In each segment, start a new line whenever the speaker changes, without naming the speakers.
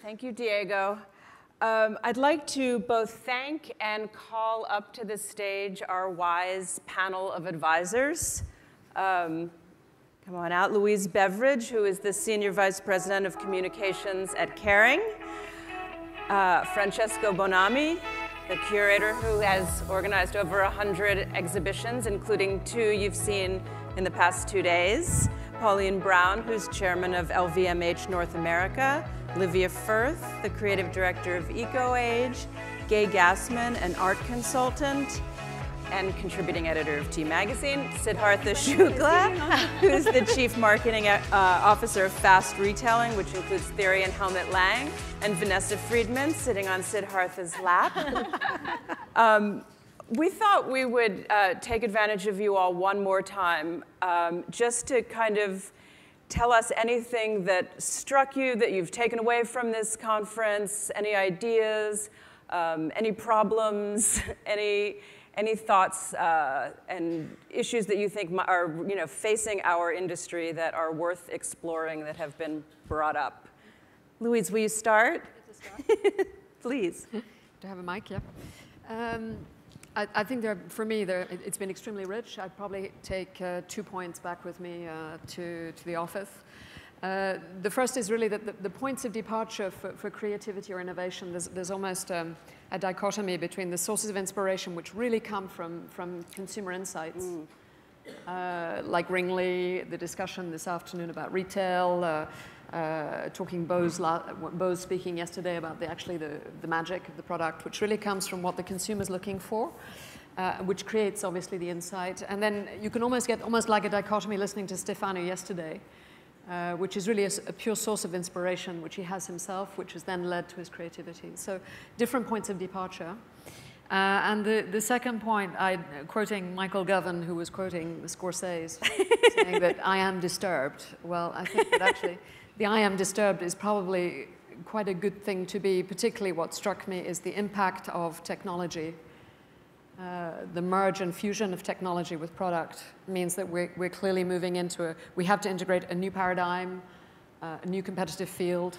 Thank you, Diego. I'd like to both thank and call up to the stage our wise panel of advisors. Come on out, Louise Beveridge, who is the Senior Vice President of Communications at Kering. Francesco Bonami, the curator who has organized over 100 exhibitions, including 2 you've seen in the past 2 days. Pauline Brown, who's chairman of LVMH North America. Livia Firth, the creative director of EcoAge. Gay Gassman, an art consultant and contributing editor of T Magazine. Siddhartha Shukla, who's the chief marketing officer of Fast Retailing, which includes Theory and Helmut Lang. And Vanessa Friedman, sitting on Siddhartha's lap. We thought we would take advantage of you all one more time, just to kind of tell us anything that struck you, that you've taken away from this conference, any ideas, any problems, any thoughts and issues that you think are facing our industry that are worth exploring that have been brought up. Louise, will you start? Please.
Do I have a mic? Yeah. I think for me, it's been extremely rich. I'd probably take 2 points back with me to the office. The first is really that the points of departure for creativity or innovation, there's almost a dichotomy between the sources of inspiration, which really come from consumer insights, like Ringley, the discussion this afternoon about retail, talking Bose speaking yesterday about the magic of the product, which really comes from what the consumer's looking for, which creates obviously the insight. And then you can almost get like a dichotomy listening to Stefano yesterday, which is really a pure source of inspiration, which he has himself, which has then led to his creativity. So different points of departure. And the second point, quoting Michael Govan, who was quoting Scorsese, saying that I am disturbed. Well, I think that actually the I am disturbed is probably quite a good thing to be. Particularly what struck me is the impact of technology. The merge and fusion of technology with product means that we're clearly moving into we have to integrate a new paradigm, a new competitive field,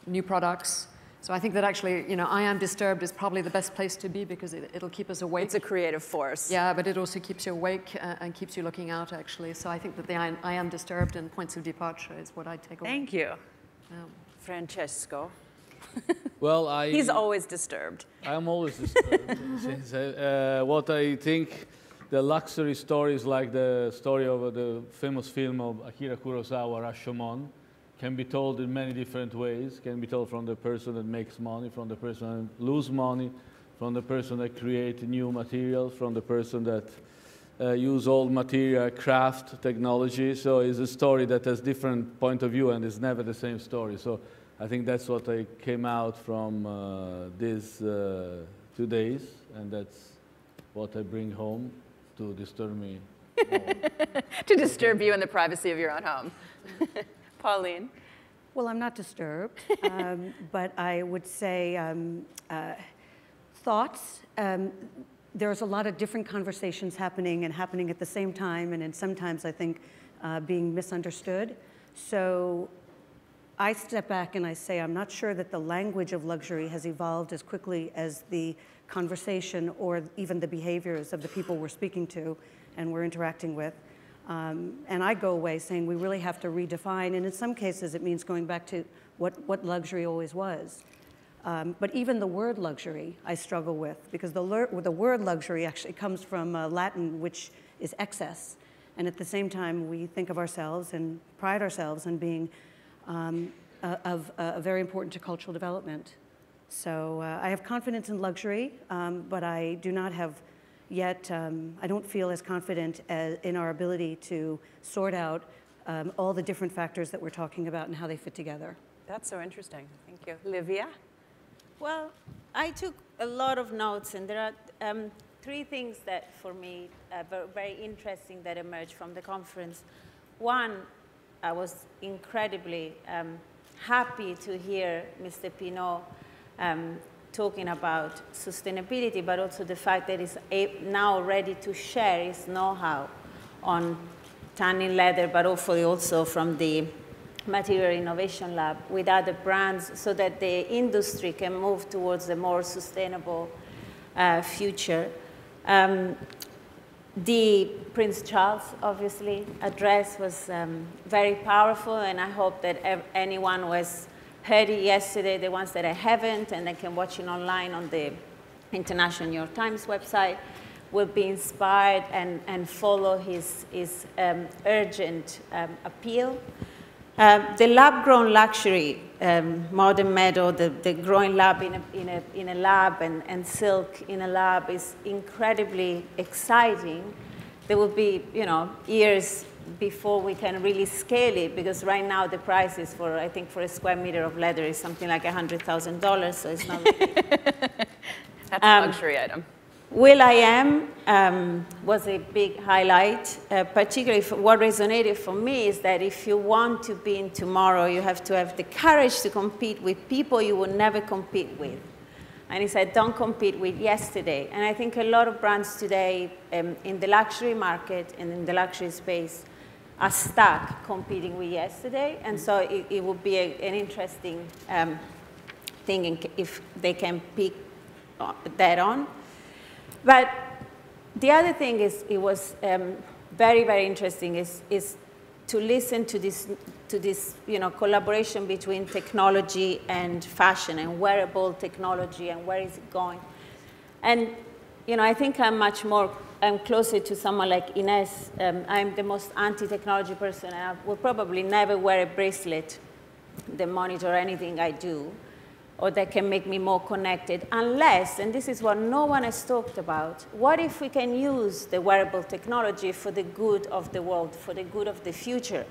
new products. So I think that actually, I am disturbed is probably the best place to be because it'll keep us awake.
It's a creative force.
Yeah, but it also keeps you awake and keeps you looking out, actually. So I think that the I am disturbed and points of departure is what I take away.
Thank you. Francesco.
Well,
He's always disturbed.
I'm always disturbed. What I think, the luxury stories like the story of the famous film of Akira Kurosawa, Rashomon, can be told in many different ways. Can be told from the person that makes money, from the person that loses money, from the person that creates new materials, from the person that use old material, craft, technology. So it's a story that has different point of view and is never the same story. So I think that's what I came out from these 2 days, and that's what I bring home to disturb me more.
To disturb you in the privacy of your own home. Pauline?
Well, I'm not disturbed, but I would say thoughts. There's a lot of different conversations happening at the same time, and sometimes I think being misunderstood. So I step back and I say I'm not sure that the language of luxury has evolved as quickly as the conversation or even the behaviors of the people we're speaking to and we're interacting with. And I go away saying we really have to redefine, and in some cases it means going back to what luxury always was. But even the word luxury I struggle with, because the word luxury actually comes from Latin, which is excess. And at the same time, we think of ourselves and pride ourselves on being very important to cultural development. So I have confidence in luxury, but I do not have yet, I don't feel as confident in our ability to sort out all the different factors that we're talking about and how they fit together.
That's so interesting. Thank you. Livia?
Well, I took a lot of notes, and there are 3 things that, for me, are very interesting that emerged from the conference. One, I was incredibly happy to hear Mr. Pinault talking about sustainability, but also the fact that he's now ready to share his know-how on tanning leather, but hopefully also from the material innovation lab with other brands so that the industry can move towards a more sustainable future. The Prince Charles, obviously, address was very powerful, and I hope that anyone who has heard it yesterday, the ones that I haven't, and they can watch it online on the International New York Times website, will be inspired and follow his urgent appeal. The lab-grown luxury, modern meadow, the growing lab in a lab and silk in a lab is incredibly exciting. There will be, years before we can really scale it, because right now the prices for, I think, for a square meter of leather is something like $100,000, so it's not.
That's a luxury item.
will.i.am was a big highlight. Particularly what resonated for me is that if you want to be in tomorrow, you have to have the courage to compete with people you would never compete with. And he said, don't compete with yesterday. And I think a lot of brands today in the luxury market and in the luxury space are stuck competing with yesterday. And so it would be an interesting thing if they can pick that on. But the other thing is, it was very, very interesting is to listen to this collaboration between technology and fashion and wearable technology and where is it going. And I think I'm closer to someone like Ines. I'm the most anti-technology person, and I will probably never wear a bracelet that monitor anything I do, or that can make me more connected, unless, and this is what no one has talked about, what if we can use the wearable technology for the good of the world, for the good of the future?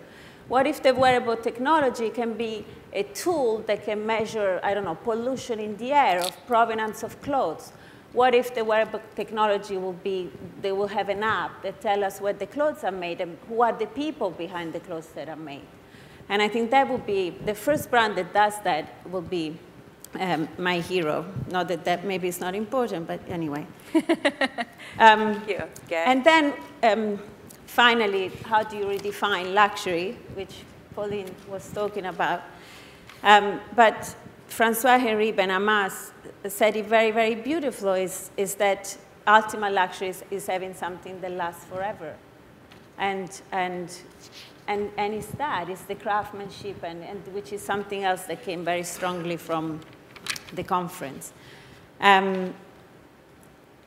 What if the wearable technology can be a tool that can measure, I don't know, pollution in the air, of provenance of clothes? What if the wearable technology they will have an app that tells us where the clothes are made and who are the people behind the clothes that are made? And I think that would be, the first brand that does that will be my hero. Not that maybe it's not important, but anyway.
Thank you. Gay?
And then finally, how do you redefine luxury, which Pauline was talking about. But Francois-Henri Benhamas said it very, very beautifully, is that ultimate luxury is having something that lasts forever. And it's that, it's the craftsmanship, and which is something else that came very strongly from the conference. And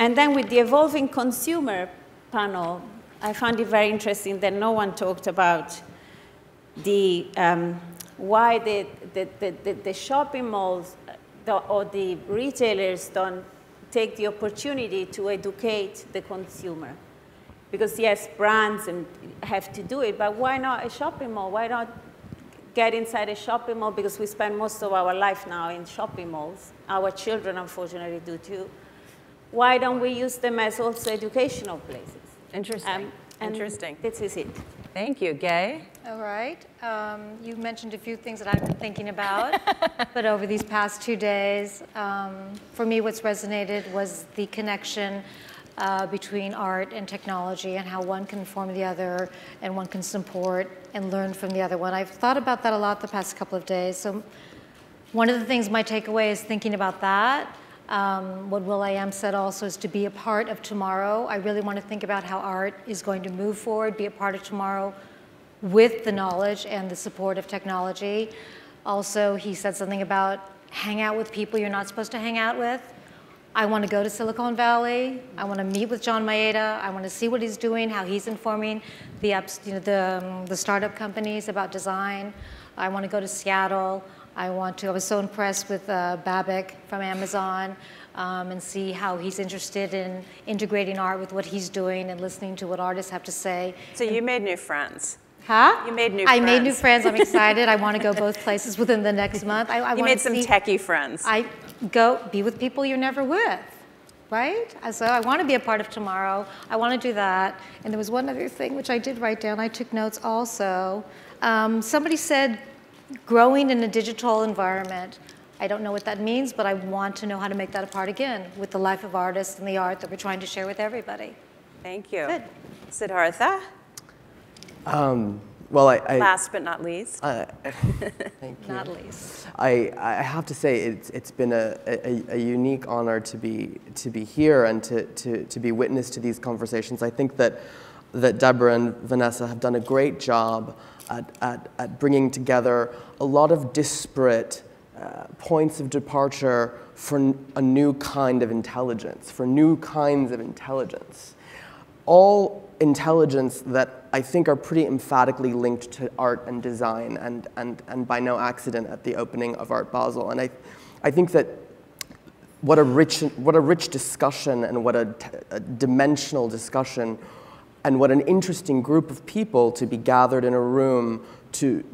then with the evolving consumer panel, I found it very interesting that no one talked about why the shopping malls or the retailers don't take the opportunity to educate the consumer. Because yes, brands have to do it, but why not a shopping mall? Why not get inside a shopping mall? Because we spend most of our life now in shopping malls. Our children, unfortunately, do too. Why don't we use them as also educational places?
Interesting. Interesting.
This is it.
Thank you. Gay?
All right. You mentioned a few things that I've been thinking about, but over these past 2 days, for me, what's resonated was the connection between art and technology and how one can inform the other and one can support and learn from the other one. I've thought about that a lot the past couple of days. So one of the things my takeaway is thinking about that. What will.i.am said also is to be a part of tomorrow. I really want to think about how art is going to move forward, be a part of tomorrow with the knowledge and the support of technology. Also, he said something about hang out with people you're not supposed to hang out with. I want to go to Silicon Valley. I want to meet with John Maeda. I want to see what he's doing, how he's informing the startup companies about design. I want to go to Seattle. I was so impressed with Babak from Amazon and see how he's interested in integrating art with what he's doing and listening to what artists have to say.
So you made new friends.
Huh?
You made new friends.
I made new friends. I'm excited. I want to go both places within the next month.
You made some techie friends.
I go be with people you're never with, right? So I want to be a part of tomorrow. I want to do that. And there was one other thing which I did write down. I took notes also. Somebody said, growing in a digital environment. I don't know what that means, but I want to know how to make that a part again with the life of artists and the art that we're trying to share with everybody.
Thank you.
Good.
Siddhartha?
Well,
last but not least.
Thank you.
Not least.
I have to say it's been a unique honor to be here and to be witness to these conversations. I think that Deborah and Vanessa have done a great job at bringing together a lot of disparate points of departure for a new kind of intelligence, for new kinds of intelligence. All intelligence that I think are pretty emphatically linked to art and design, and by no accident at the opening of Art Basel. And I think that what a rich discussion, and what a dimensional discussion, and what an interesting group of people to be gathered in a room to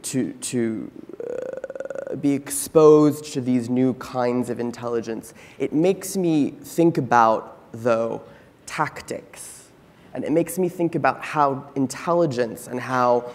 be exposed to these new kinds of intelligence. It makes me think about, though, tactics. And it makes me think about how intelligence and how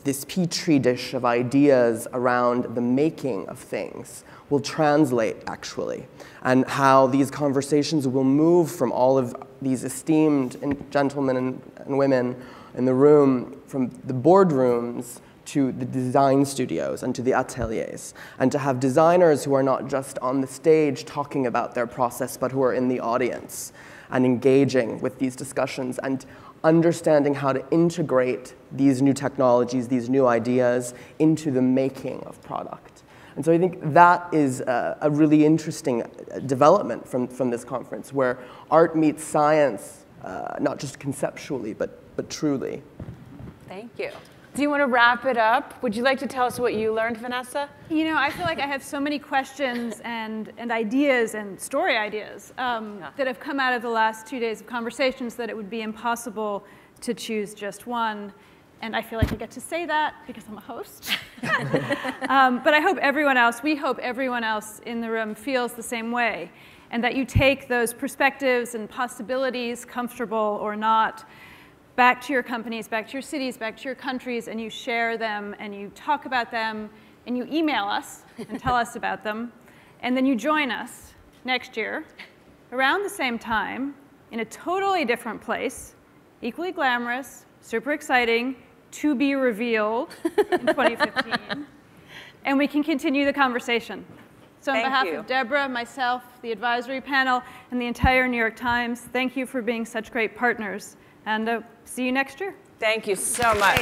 this petri dish of ideas around the making of things will translate, actually, and how these conversations will move from all of these esteemed gentlemen and women in the room, from the boardrooms to the design studios and to the ateliers, and to have designers who are not just on the stage talking about their process, but who are in the audience and engaging with these discussions and understanding how to integrate these new technologies, these new ideas into the making of product. And so I think that is a really interesting development from this conference, where art meets science, not just conceptually, but truly.
Thank you. Do you want to wrap it up? Would you like to tell us what you learned, Vanessa?
You know, I feel like I have so many questions and ideas and story ideas that have come out of the last 2 days of conversations that it would be impossible to choose just one. And I feel like I get to say that because I'm a host. But I hope everyone else, we hope everyone else in the room feels the same way. And that you take those perspectives and possibilities, comfortable or not, back to your companies, back to your cities, back to your countries, and you share them, and you talk about them, and you email us and tell us about them. And then you join us next year, around the same time, in a totally different place, equally glamorous, super exciting, to be revealed in 2015. And we can continue the conversation. So on behalf of Deborah, myself, the advisory panel, and the entire New York Times, thank you for being such great partners. And see you next year.
Thank you so much.